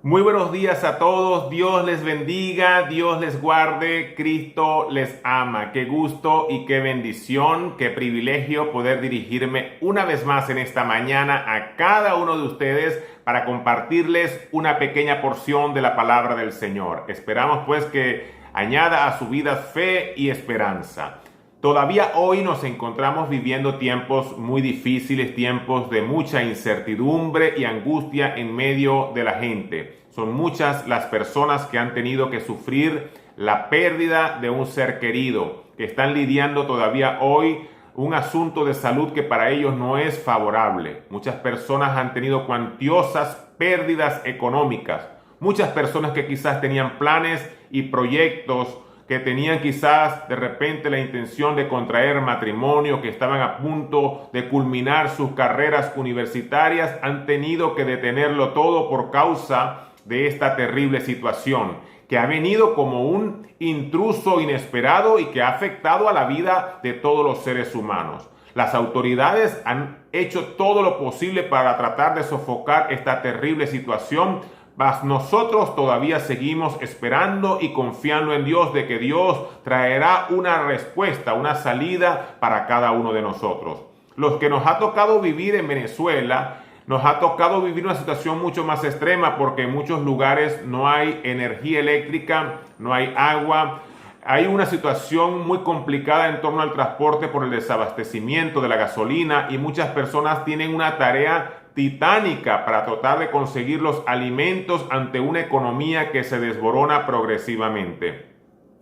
Muy buenos días a todos, Dios les bendiga, Dios les guarde, Cristo les ama. Qué gusto y qué bendición, qué privilegio poder dirigirme una vez más en esta mañana a cada uno de ustedes para compartirles una pequeña porción de la palabra del Señor. Esperamos pues que añada a su vida fe y esperanza. Todavía hoy nos encontramos viviendo tiempos muy difíciles, tiempos de mucha incertidumbre y angustia en medio de la gente. Son muchas las personas que han tenido que sufrir la pérdida de un ser querido, que están lidiando todavía hoy un asunto de salud que para ellos no es favorable. Muchas personas han tenido cuantiosas pérdidas económicas. Muchas personas que quizás tenían planes y proyectos, que tenían quizás de repente la intención de contraer matrimonio, que estaban a punto de culminar sus carreras universitarias, han tenido que detenerlo todo por causa de esta terrible situación, que ha venido como un intruso inesperado y que ha afectado a la vida de todos los seres humanos. Las autoridades han hecho todo lo posible para tratar de sofocar esta terrible situación, mas nosotros todavía seguimos esperando y confiando en Dios de que Dios traerá una respuesta, una salida para cada uno de nosotros. Los que nos ha tocado vivir en Venezuela, nos ha tocado vivir una situación mucho más extrema porque en muchos lugares no hay energía eléctrica, no hay agua. Hay una situación muy complicada en torno al transporte por el desabastecimiento de la gasolina y muchas personas tienen una tarea titánica para tratar de conseguir los alimentos ante una economía que se desborona progresivamente.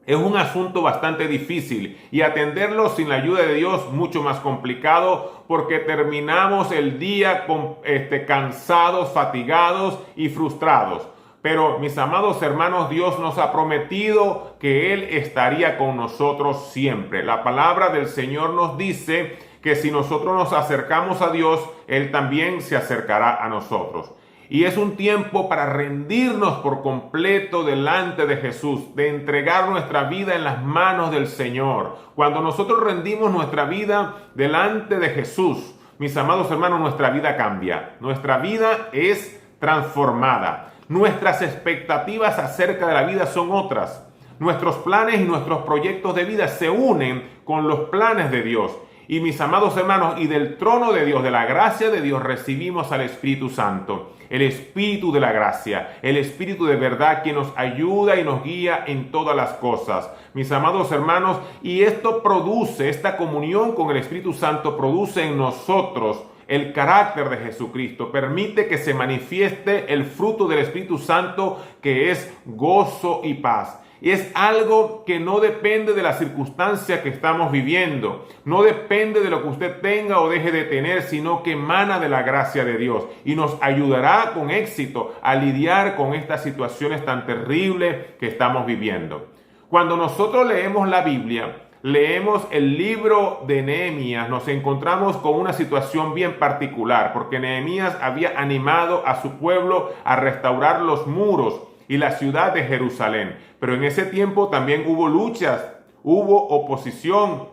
Es un asunto bastante difícil y atenderlo sin la ayuda de Dios mucho más complicado porque terminamos el día cansados, fatigados y frustrados. Pero mis amados hermanos, Dios nos ha prometido que Él estaría con nosotros siempre. La palabra del Señor nos dice que si nosotros nos acercamos a Dios, Él también se acercará a nosotros. Y es un tiempo para rendirnos por completo delante de Jesús, de entregar nuestra vida en las manos del Señor. Cuando nosotros rendimos nuestra vida delante de Jesús, mis amados hermanos, nuestra vida cambia. Nuestra vida es transformada. Nuestras expectativas acerca de la vida son otras. Nuestros planes y nuestros proyectos de vida se unen con los planes de Dios. Y mis amados hermanos, y del trono de Dios, de la gracia de Dios, recibimos al Espíritu Santo, el Espíritu de la gracia, el Espíritu de verdad que nos ayuda y nos guía en todas las cosas. Mis amados hermanos, y esto produce, esta comunión con el Espíritu Santo produce en nosotros el carácter de Jesucristo, permite que se manifieste el fruto del Espíritu Santo, que es gozo y paz. Y es algo que no depende de la circunstancia que estamos viviendo, no depende de lo que usted tenga o deje de tener, sino que emana de la gracia de Dios y nos ayudará con éxito a lidiar con estas situaciones tan terribles que estamos viviendo. Cuando nosotros leemos la Biblia, leemos el libro de Nehemías, nos encontramos con una situación bien particular, porque Nehemías había animado a su pueblo a restaurar los muros y la ciudad de Jerusalén. Pero en ese tiempo también hubo luchas, hubo oposición.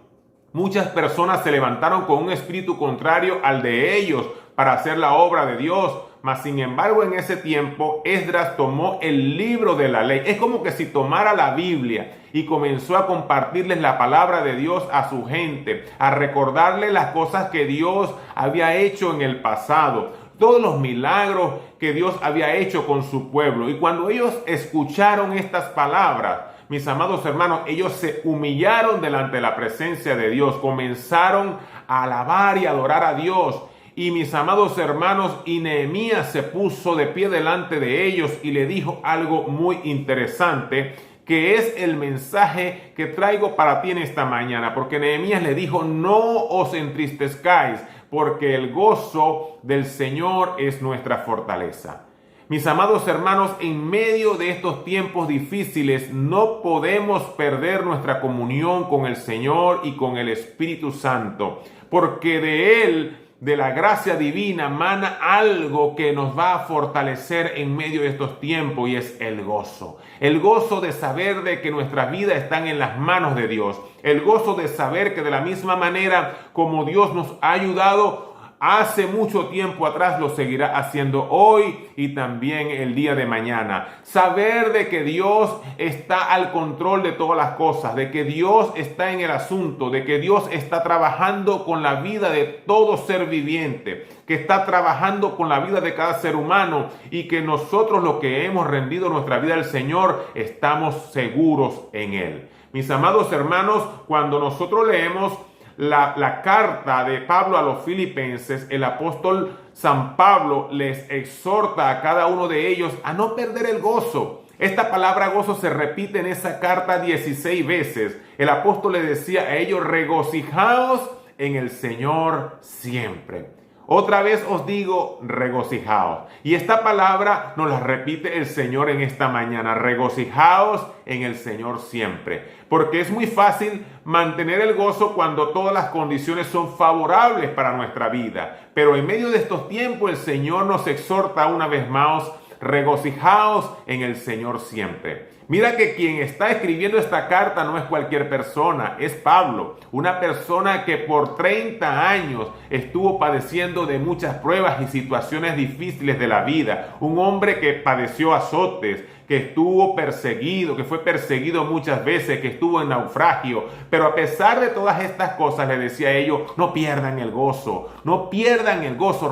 Muchas personas se levantaron con un espíritu contrario al de ellos para hacer la obra de Dios. Mas sin embargo, en ese tiempo, Esdras tomó el libro de la ley. Es como que si tomara la Biblia y comenzó a compartirles la palabra de Dios a su gente, a recordarles las cosas que Dios había hecho en el pasado, todos los milagros que Dios había hecho con su pueblo. Y cuando ellos escucharon estas palabras, mis amados hermanos, ellos se humillaron delante de la presencia de Dios, comenzaron a alabar y adorar a Dios. Y mis amados hermanos, y Nehemías se puso de pie delante de ellos y le dijo algo muy interesante, que es el mensaje que traigo para ti en esta mañana, porque Nehemías le dijo: no os entristezcáis, porque el gozo del Señor es nuestra fortaleza. Mis amados hermanos, en medio de estos tiempos difíciles no podemos perder nuestra comunión con el Señor y con el Espíritu Santo, porque de Él, de la gracia divina, mana algo que nos va a fortalecer en medio de estos tiempos, y es el gozo. El gozo de saber de que nuestras vidas están en las manos de Dios. El gozo de saber que de la misma manera como Dios nos ha ayudado hace mucho tiempo atrás, lo seguirá haciendo hoy y también el día de mañana. Saber de que Dios está al control de todas las cosas, de que Dios está en el asunto, de que Dios está trabajando con la vida de todo ser viviente, que está trabajando con la vida de cada ser humano y que nosotros, los que hemos rendido nuestra vida al Señor, estamos seguros en Él. Mis amados hermanos, cuando nosotros leemos la carta de Pablo a los filipenses, el apóstol San Pablo les exhorta a cada uno de ellos a no perder el gozo. Esta palabra gozo se repite en esa carta 16 veces. El apóstol le decía a ellos: regocijaos en el Señor siempre. Otra vez os digo, regocijaos. Y esta palabra nos la repite el Señor en esta mañana: regocijaos en el Señor siempre. Porque es muy fácil mantener el gozo cuando todas las condiciones son favorables para nuestra vida. Pero en medio de estos tiempos el Señor nos exhorta una vez más: regocijaos en el Señor siempre. Mira que quien está escribiendo esta carta no es cualquier persona, es Pablo, una persona que por 30 años estuvo padeciendo de muchas pruebas y situaciones difíciles de la vida, un hombre que padeció azotes, que estuvo perseguido, que fue perseguido muchas veces, que estuvo en naufragio, pero a pesar de todas estas cosas le decía a ellos: no pierdan el gozo,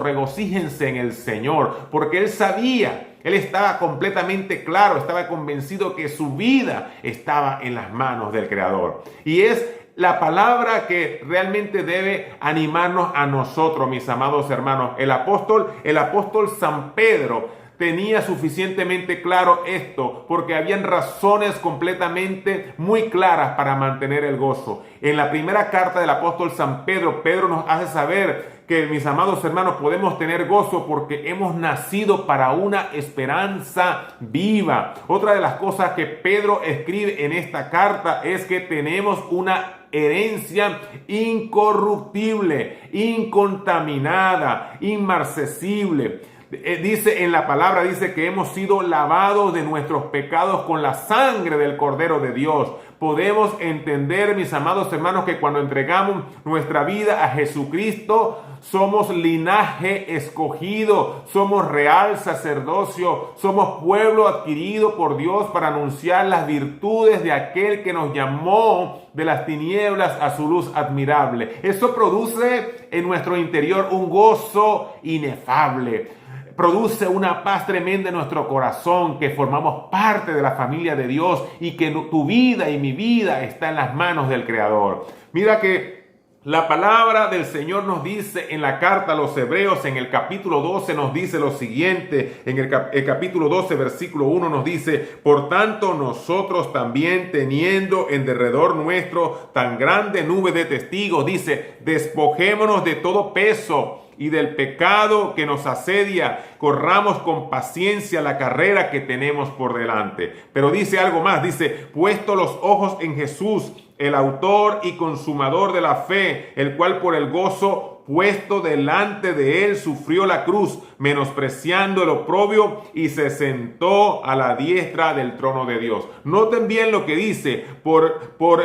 regocíjense en el Señor, porque él sabía. Él estaba completamente claro, estaba convencido que su vida estaba en las manos del Creador. Y es la palabra que realmente debe animarnos a nosotros, mis amados hermanos. El apóstol San Pedro tenía suficientemente claro esto, porque habían razones completamente muy claras para mantener el gozo. En la primera carta del apóstol San Pedro, Pedro nos hace saber que, mis amados hermanos, podemos tener gozo porque hemos nacido para una esperanza viva. Otra de las cosas que Pedro escribe en esta carta es que tenemos una herencia incorruptible, incontaminada, inmarcesible. Dice en la palabra, dice que hemos sido lavados de nuestros pecados con la sangre del Cordero de Dios. Podemos entender, mis amados hermanos, que cuando entregamos nuestra vida a Jesucristo, somos linaje escogido, somos real sacerdocio, somos pueblo adquirido por Dios para anunciar las virtudes de aquel que nos llamó de las tinieblas a su luz admirable. Eso produce en nuestro interior un gozo inefable. Produce una paz tremenda en nuestro corazón, que formamos parte de la familia de Dios y que tu vida y mi vida está en las manos del Creador. Mira que la palabra del Señor nos dice en la carta a los Hebreos, en el capítulo 12, nos dice lo siguiente. En el capítulo 12, versículo 1 nos dice: por tanto, nosotros también, teniendo en derredor nuestro tan grande nube de testigos, dice, despojémonos de todo peso y del pecado que nos asedia, corramos con paciencia la carrera que tenemos por delante. Pero dice algo más, dice: puesto los ojos en Jesús, el autor y consumador de la fe, el cual por el gozo puesto delante de él sufrió la cruz, menospreciando el oprobio, y se sentó a la diestra del trono de Dios. Noten bien lo que dice: por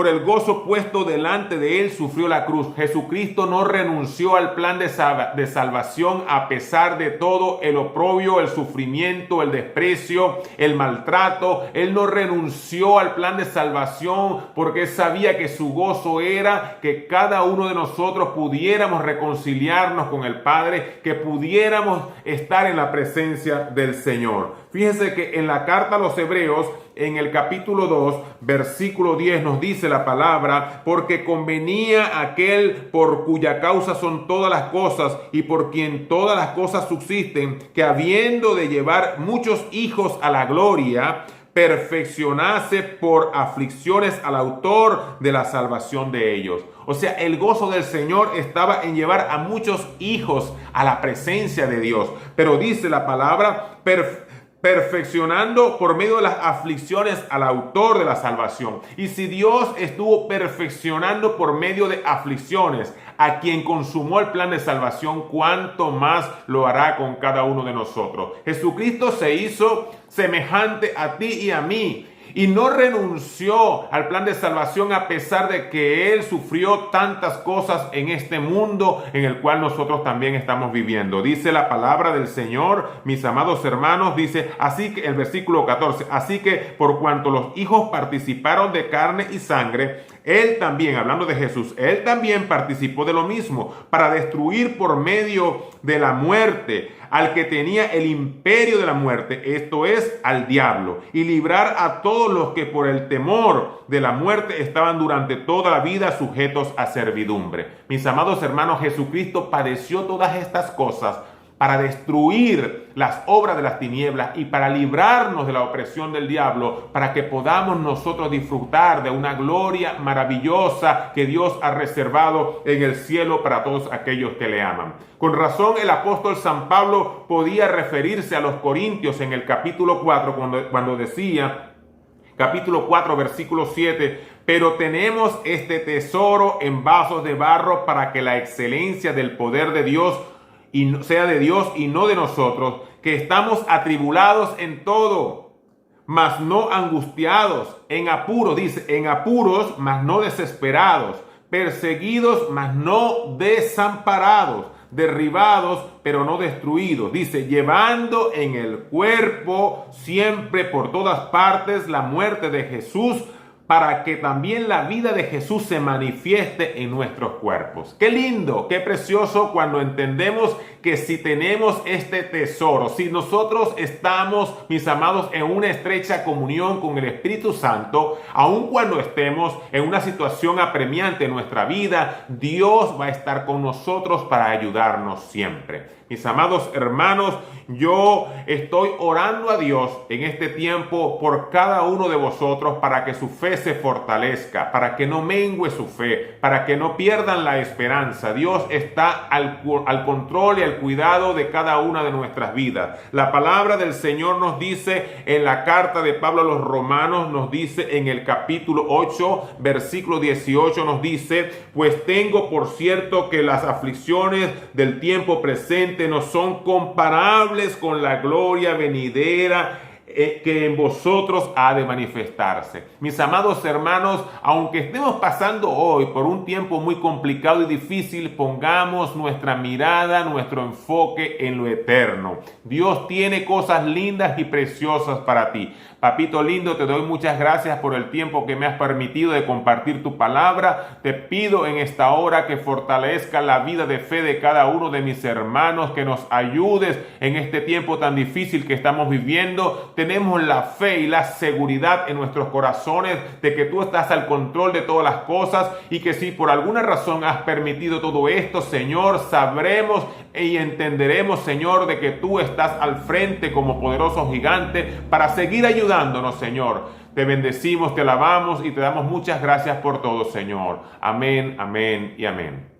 el gozo puesto delante de él sufrió la cruz. Jesucristo no renunció al plan de salvación a pesar de todo el oprobio, el sufrimiento, el desprecio, el maltrato. Él no renunció al plan de salvación porque él sabía que su gozo era que cada uno de nosotros pudiéramos reconciliarnos con el Padre, que pudiéramos estar en la presencia del Señor. Fíjense que en la carta a los Hebreos, en el capítulo 2, versículo 10, nos dice la palabra: porque convenía aquel por cuya causa son todas las cosas y por quien todas las cosas subsisten, que habiendo de llevar muchos hijos a la gloria, perfeccionase por aflicciones al autor de la salvación de ellos. O sea, el gozo del Señor estaba en llevar a muchos hijos a la presencia de Dios. Pero dice la palabra, perfeccionando por medio de las aflicciones al autor de la salvación. Y si Dios estuvo perfeccionando por medio de aflicciones a quien consumó el plan de salvación, ¿cuánto más lo hará con cada uno de nosotros? Jesucristo se hizo semejante a ti y a mí. y no renunció al plan de salvación a pesar de que Él sufrió tantas cosas en este mundo en el cual nosotros también estamos viviendo. Dice la palabra del Señor, mis amados hermanos, dice, así que el versículo 14, así que por cuanto los hijos participaron de carne y sangre, Él también, hablando de Jesús, Él también participó de lo mismo para destruir por medio de la muerte al que tenía el imperio de la muerte, esto es, al diablo, y librar a todos los que por el temor de la muerte estaban durante toda la vida sujetos a servidumbre. Mis amados hermanos, Jesucristo padeció todas estas cosas para destruir las obras de las tinieblas y para librarnos de la opresión del diablo, para que podamos nosotros disfrutar de una gloria maravillosa que Dios ha reservado en el cielo para todos aquellos que le aman. Con razón el apóstol San Pablo podía referirse a los corintios en el capítulo 4 cuando decía, capítulo 4 versículo 7, pero tenemos este tesoro en vasos de barro para que la excelencia del poder de Dios y sea de Dios y no de nosotros, que estamos atribulados en todo, mas no angustiados, en apuros, dice, en apuros, mas no desesperados, perseguidos, mas no desamparados, derribados, pero no destruidos. Dice, llevando en el cuerpo siempre por todas partes la muerte de Jesús, para que también la vida de Jesús se manifieste en nuestros cuerpos. Qué lindo, qué precioso cuando entendemos que si tenemos este tesoro, si nosotros estamos, mis amados, en una estrecha comunión con el Espíritu Santo, aun cuando estemos en una situación apremiante en nuestra vida, Dios va a estar con nosotros para ayudarnos siempre. Mis amados hermanos, yo estoy orando a Dios en este tiempo por cada uno de vosotros para que su fe se fortalezca, para que no mengue su fe, para que no pierdan la esperanza. Dios está al control y al cuidado de cada una de nuestras vidas. La palabra del Señor nos dice en la carta de Pablo a los Romanos, nos dice en el capítulo 8, versículo 18, nos dice, pues tengo por cierto que las aflicciones del tiempo presente no son comparables con la gloria venidera que en vosotros ha de manifestarse. Mis amados hermanos, aunque estemos pasando hoy por un tiempo muy complicado y difícil, pongamos nuestra mirada, nuestro enfoque en lo eterno. Dios tiene cosas lindas y preciosas para ti. Papito lindo, te doy muchas gracias por el tiempo que me has permitido de compartir tu palabra. Te pido en esta hora que fortalezca la vida de fe de cada uno de mis hermanos, que nos ayudes en este tiempo tan difícil que estamos viviendo. Tenemos la fe y la seguridad en nuestros corazones de que tú estás al control de todas las cosas y que si por alguna razón has permitido todo esto, Señor, sabremos y entenderemos, Señor, de que tú estás al frente como poderoso gigante para seguir ayudándonos, Señor. Te bendecimos, te alabamos y te damos muchas gracias por todo, Señor. Amén, amén y amén.